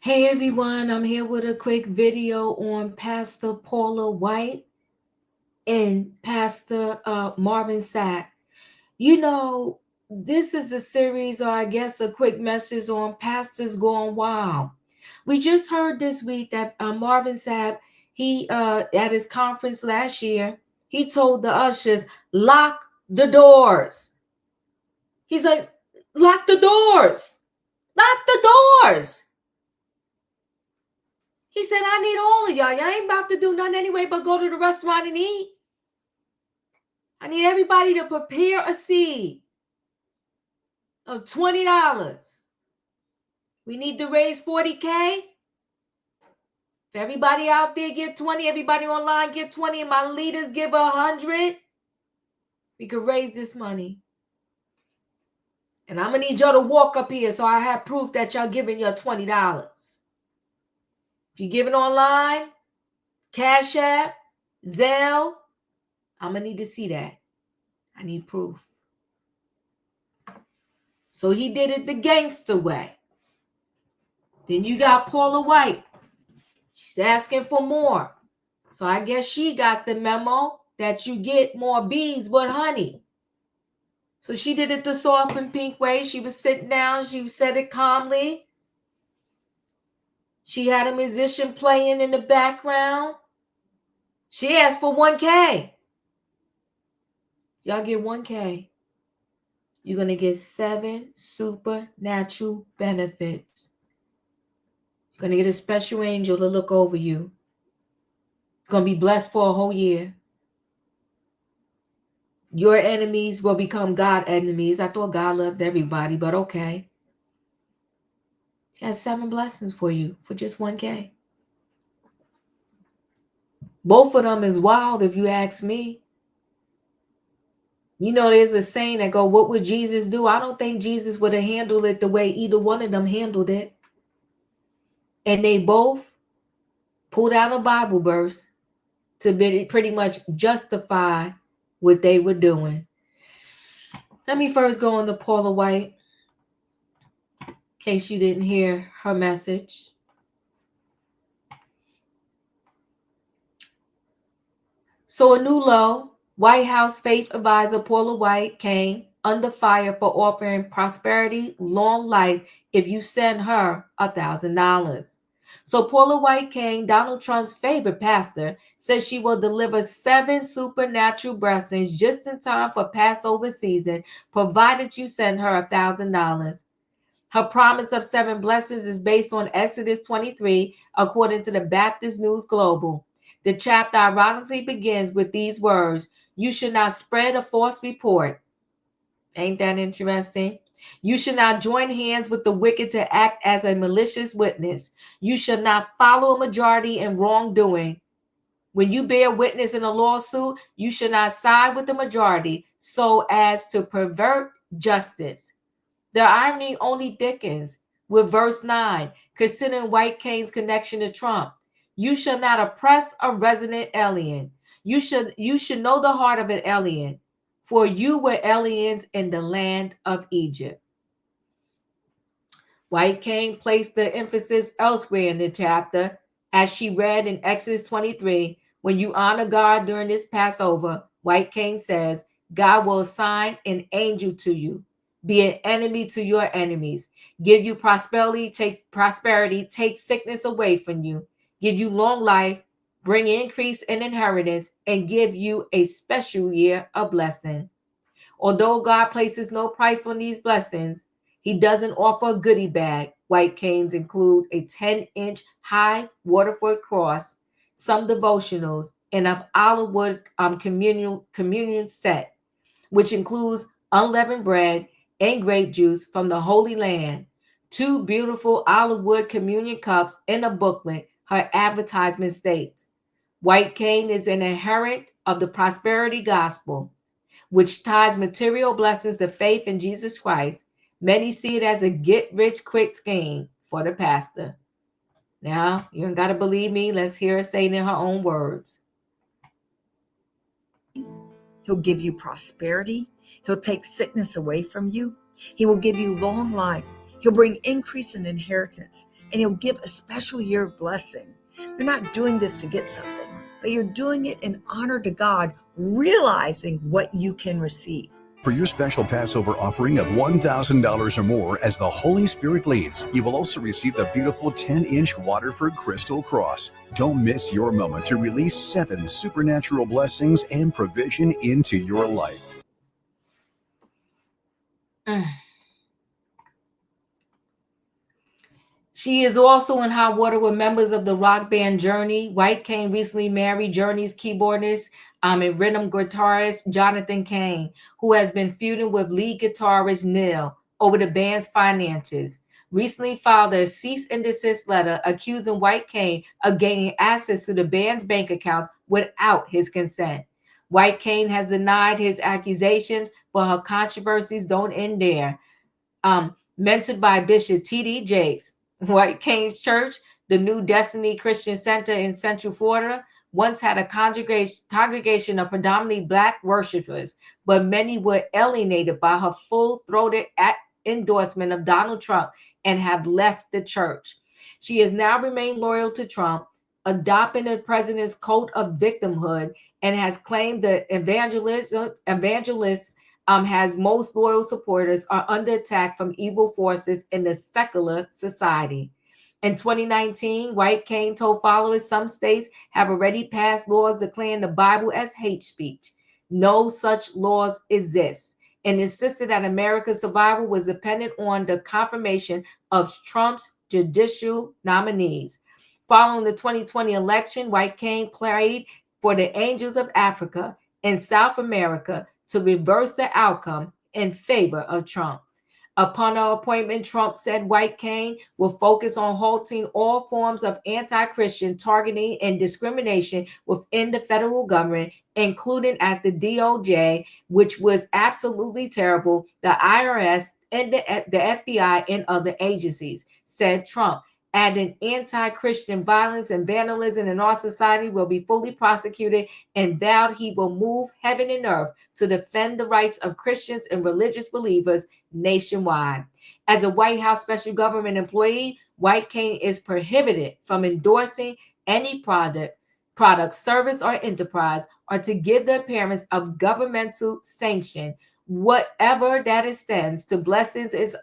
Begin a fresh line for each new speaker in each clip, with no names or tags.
Hey everyone, I'm here with a quick video on Pastor Paula White and Pastor Marvin Sapp. You know, this is a series, or I guess a quick message on pastors going wild. We just heard this week that Marvin Sapp, he at his conference last year, he told the ushers, lock the doors. He's like, lock the doors, lock the doors. He said, I need all of y'all. Y'all ain't about to do nothing anyway but go to the restaurant and eat. I need everybody to prepare a seed of $20. We need to raise 40K. If everybody out there give 20, everybody online give 20, and my leaders give 100, we could raise this money. And I'm going to need y'all to walk up here so I have proof that y'all giving your $20. If you're giving online, Cash App, Zelle, I'm going to need to see that. I need proof. So he did it the gangster way. Then you got Paula White. She's asking for more. So I guess she got the memo that you get more bees with honey. So she did it the soft and pink way. She was sitting down. She said it calmly. She had a musician playing in the background. She asked for 1K. Y'all get 1K. You're going to get 7 supernatural benefits. You're going to get a special angel to look over you. You're going to be blessed for a whole year. Your enemies will become God enemies. I thought God loved everybody, but okay. She has 7 blessings for you for just 1K. Both of them is wild if you ask me. You know, there's a saying that go, what would Jesus do? I don't think Jesus would have handled it the way either one of them handled it. And they both pulled out a Bible verse to pretty much justify what they were doing. Let me first go on to Paula White, in case you didn't hear her message. So a new low, White House faith advisor Paula White came under fire for offering prosperity, long life if you send her $1,000. So Paula White King, Donald Trump's favorite pastor, says she will deliver 7 supernatural blessings just in time for Passover season, provided you send her $1,000. Her promise of 7 blessings is based on Exodus 23, according to the Baptist News Global. The chapter ironically begins with these words, you should not spread a false report. Ain't that interesting? You should not join hands with the wicked to act as a malicious witness. You should not follow a majority in wrongdoing. When you bear witness in a lawsuit, you should not side with the majority so as to pervert justice. The irony only thickens with verse 9, considering White Kane's connection to Trump. You shall not oppress a resident alien. You should know the heart of an alien, for you were aliens in the land of Egypt. White Kane placed the emphasis elsewhere in the chapter, as she read in Exodus 23, when you honor God during this Passover, White Kane says, God will assign an angel to you, be an enemy to your enemies, give you prosperity, take sickness away from you, give you long life, bring increase in inheritance, and give you a special year of blessing. Although God places no price on these blessings, he doesn't offer a goodie bag. White Canes include a 10-inch high Waterford cross, some devotionals, and an olive wood communion set, which includes unleavened bread and grape juice from the Holy Land, 2 beautiful olive wood communion cups, and a booklet. Her advertisement states, White Cane is an adherent of the prosperity gospel, which ties material blessings to faith in Jesus Christ. Many see it as a get-rich-quick scheme for the pastor. Now, you ain't got to believe me. Let's hear her say it in her own words.
He'll give you prosperity. He'll take sickness away from you. He will give you long life. He'll bring increase in inheritance and He'll give a special year of blessing. You're not doing this to get something, but you're doing it in honor to God, realizing what you can receive.
For your special Passover offering of $1,000 or more as the Holy Spirit leads, you will also receive the beautiful 10-inch Waterford Crystal Cross. Don't miss your moment to release 7 supernatural blessings and provision into your life.
She is also in hot water with members of the rock band Journey. White Kane recently married Journey's keyboardist and rhythm guitarist Jonathan Kane, who has been feuding with lead guitarist Neil over the band's finances. Recently filed a cease and desist letter accusing White Kane of gaining access to the band's bank accounts without his consent. White Kane has denied his accusations, but her controversies don't end there. Mentored by Bishop T.D. Jakes, White Kane's Church, the New Destiny Christian Center in Central Florida, once had a congregation of predominantly Black worshipers, but many were alienated by her full-throated endorsement of Donald Trump and have left the church. She has now remained loyal to Trump, adopting the president's cult of victimhood, and has claimed that evangelists has most loyal supporters are under attack from evil forces in the secular society. In 2019, White Kane told followers some states have already passed laws declaring the Bible as hate speech. No such laws exist, and insisted that America's survival was dependent on the confirmation of Trump's judicial nominees. Following the 2020 election, White Kane prayed for the Angels of Africa and South America to reverse the outcome in favor of Trump. Upon her appointment, Trump said White Kane will focus on halting all forms of anti-Christian targeting and discrimination within the federal government, including at the DOJ, which was absolutely terrible, the IRS, and the FBI and other agencies, said Trump. Adding anti-Christian violence and vandalism in our society will be fully prosecuted, and vowed he will move heaven and earth to defend the rights of Christians and religious believers nationwide. As a White House special government employee, White Kane is prohibited from endorsing any product, service, or enterprise, or to give the appearance of governmental sanction, whatever that extends to blessings is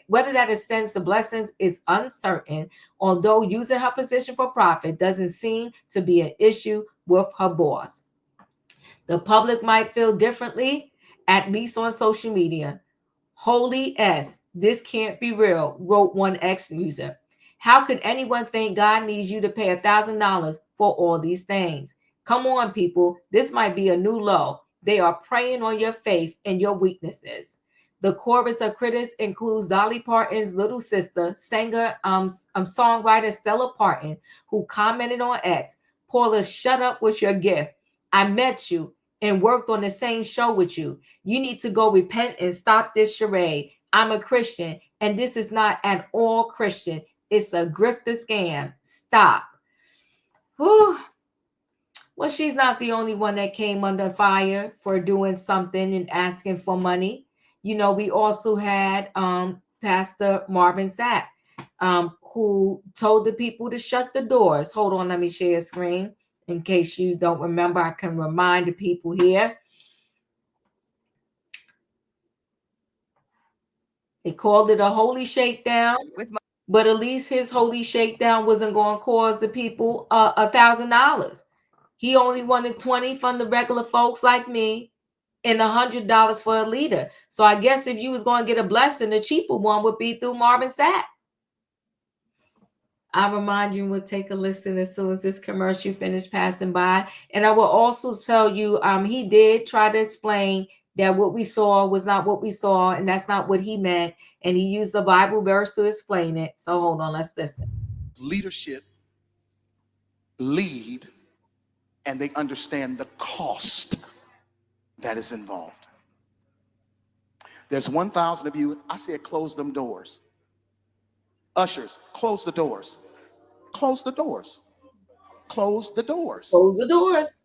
whether that extends to blessings is uncertain, although using her position for profit doesn't seem to be an issue with her boss. The public might feel differently, at least on social media. Holy S, this can't be real, wrote one ex user. How could anyone think God needs you to pay $1,000 for all these things? Come on, people, this might be a new low. They are preying on your faith and your weaknesses. The chorus of critics includes Dolly Parton's little sister, singer, songwriter Stella Parton, who commented on X, Paula, shut up with your gift. I met you and worked on the same show with you. You need to go repent and stop this charade. I'm a Christian, and this is not at all Christian. It's a grifter scam. Stop. Whew. Well, she's not the only one that came under fire for doing something and asking for money. You know, we also had Pastor Marvin Sapp, who told the people to shut the doors. Hold on, let me share a screen. In case you don't remember, I can remind the people here. They called it a holy shakedown, but at least his holy shakedown wasn't going to cause the people $1,000. He only wanted 20 from the regular folks like me and $100 for a leader. So I guess if you was going to get a blessing, the cheaper one would be through Marvin Sapp. I remind you, we'll take a listen as soon as this commercial finished passing by. And I will also tell you, he did try to explain that what we saw was not what we saw, and that's not what he meant. And he used a Bible verse to explain it. So hold on, let's listen.
Leadership lead, and they understand the cost that is involved. There's 1,000 of you. I said close them doors. Ushers, close the doors. Close the doors. Close the doors.
Close the doors.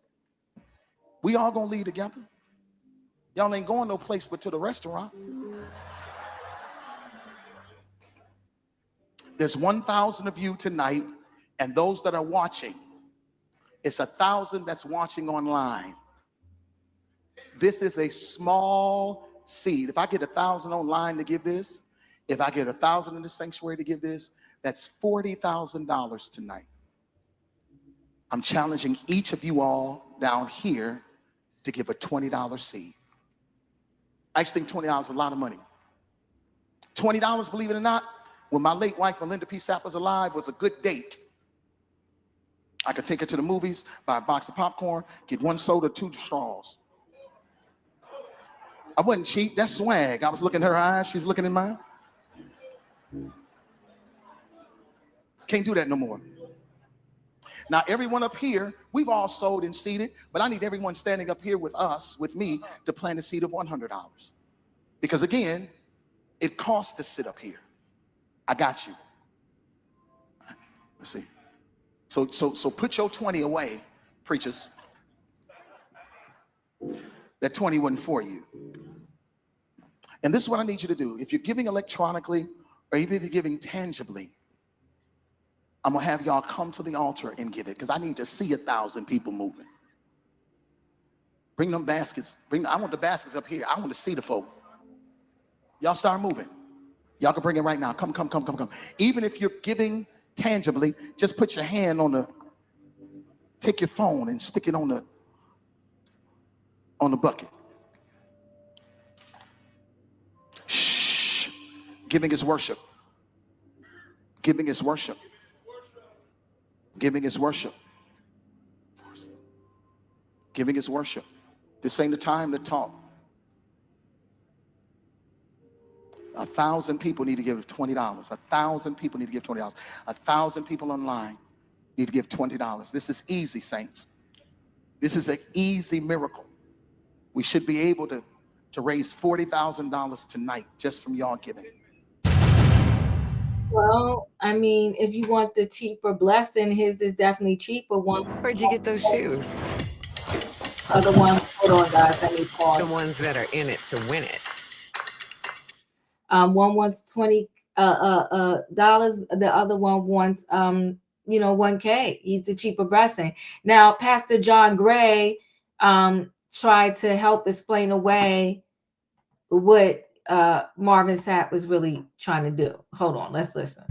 We all gonna leave together. Y'all ain't going no place but to the restaurant. There's 1,000 of you tonight, and those that are watching, it's 1,000 that's watching online. This is a small seed. If I get 1,000 online to give this, if I get 1,000 in the sanctuary to give this, that's $40,000 tonight. I'm challenging each of you all down here to give a $20 seed. I just think $20 is a lot of money. $20, believe it or not, when my late wife, Melinda P. Sapp, was alive, was a good date. I could take her to the movies, buy a box of popcorn, get 1 soda, 2 straws. I wasn't cheap, that's swag. I was looking in her eyes, she's looking in mine. Can't do that no more. Now, everyone up here, we've all sold and seeded, but I need everyone standing up here with us, with me, to plant a seed of $100. Because again, it costs to sit up here. I got you. Let's see. So put your 20 away, preachers. That 20 wasn't for you. And this is what I need you to do. If you're giving electronically, or even if you're giving tangibly, I'm gonna have y'all come to the altar and give it, because I need to see 1,000 people moving. Bring them baskets. I want the baskets up here. I want to see the folk. Y'all start moving. Y'all can bring it right now. Come. Even if you're giving tangibly, just put your hand on take your phone and stick it on the bucket. Shh. Giving is worship. Giving is worship. Giving is worship. Giving is worship. This ain't the time to talk. 1,000 people need to give $20. 1,000 people need to give $20. 1,000 people online need to give $20. This is easy, saints. This is an easy miracle. We should be able to raise $40,000 tonight just from y'all giving.
Well, I mean, if you want the cheaper blessing, his is definitely cheaper.
Where'd you get those shoes?
Other one, hold on, guys, let me pause.
The ones that are in it to win it.
One wants $20 dollars. The other one wants $1K. He's a cheaper blessing. Now, Pastor John Gray tried to help explain away what Marvin Sapp was really trying to do. Hold on, let's listen.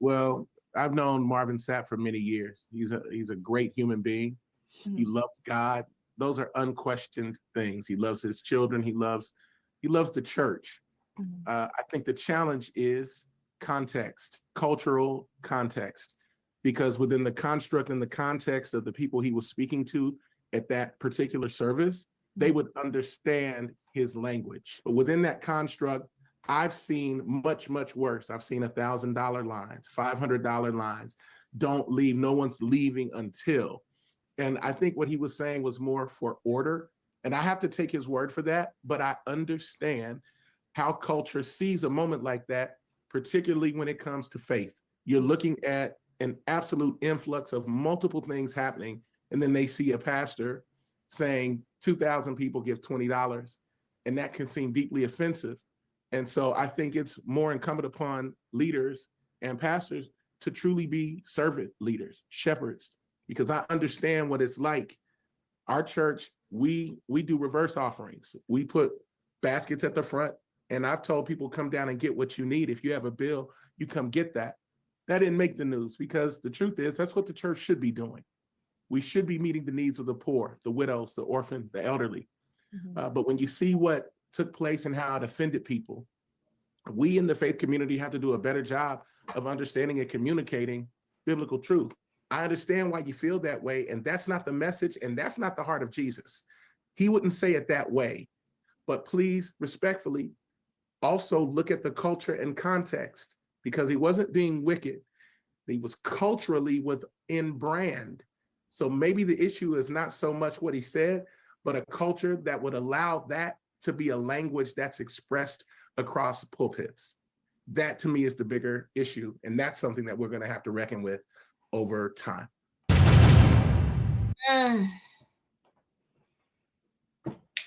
Well, I've known Marvin Sapp for many years. He's a great human being. Mm-hmm. He loves God. Those are unquestioned things. He loves his children. He loves the church. Mm-hmm. I think the challenge is context, cultural context, because within the construct and the context of the people he was speaking to at that particular service, they would understand his language. But within that construct, I've seen much, much worse. I've seen $1,000 lines, $500 lines. Don't leave. No one's leaving until. And I think what he was saying was more for order. And I have to take his word for that. But I understand how culture sees a moment like that, particularly when it comes to faith. You're looking at an absolute influx of multiple things happening. And then they see a pastor saying 2,000 people give $20. And that can seem deeply offensive. And so I think it's more incumbent upon leaders and pastors to truly be servant leaders, shepherds, because I understand what it's like. Our church, we do reverse offerings. We put baskets at the front, and I've told people come down and get what you need. If you have a bill, you come get that. That didn't make the news because the truth is that's what the church should be doing. We should be meeting the needs of the poor, the widows, the orphan, the elderly. Mm-hmm. But when you see what took place and how it offended people, we in the faith community have to do a better job of understanding and communicating biblical truth. I understand why you feel that way, and that's not the message, and that's not the heart of Jesus. He wouldn't say it that way. But please, respectfully, also look at the culture and context, because he wasn't being wicked. He was culturally within brand. So maybe the issue is not so much what he said, but a culture that would allow that to be a language that's expressed across pulpits. That to me is the bigger issue. And that's something that we're going to have to reckon with over time.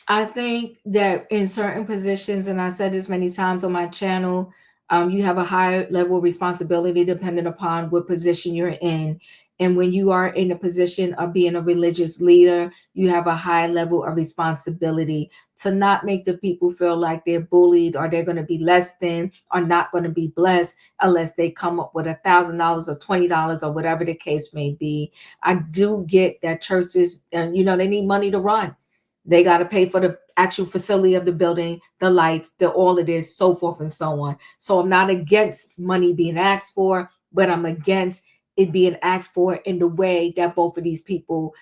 I think that in certain positions, and I said this many times on my channel, You have a higher level of responsibility depending upon what position you're in. And when you are in a position of being a religious leader, you have a high level of responsibility to not make the people feel like they're bullied or they're going to be less than or not going to be blessed unless they come up with $1,000 or $20 or whatever the case may be. I do get that churches, and they need money to run. They got to pay for the actual facility of the building, the lights, all of this, so forth and so on. So I'm not against money being asked for, but I'm against it being asked for in the way that both of these people,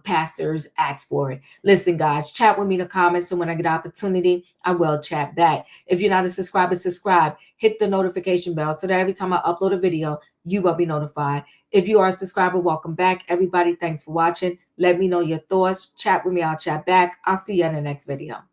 pastors, ask for it. Listen, guys, chat with me in the comments, and when I get opportunity, I will chat back. If you're not a subscriber, subscribe. Hit the notification bell so that every time I upload a video, you will be notified. If you are a subscriber, welcome back. Everybody, thanks for watching. Let me know your thoughts. Chat with me. I'll chat back. I'll see you in the next video.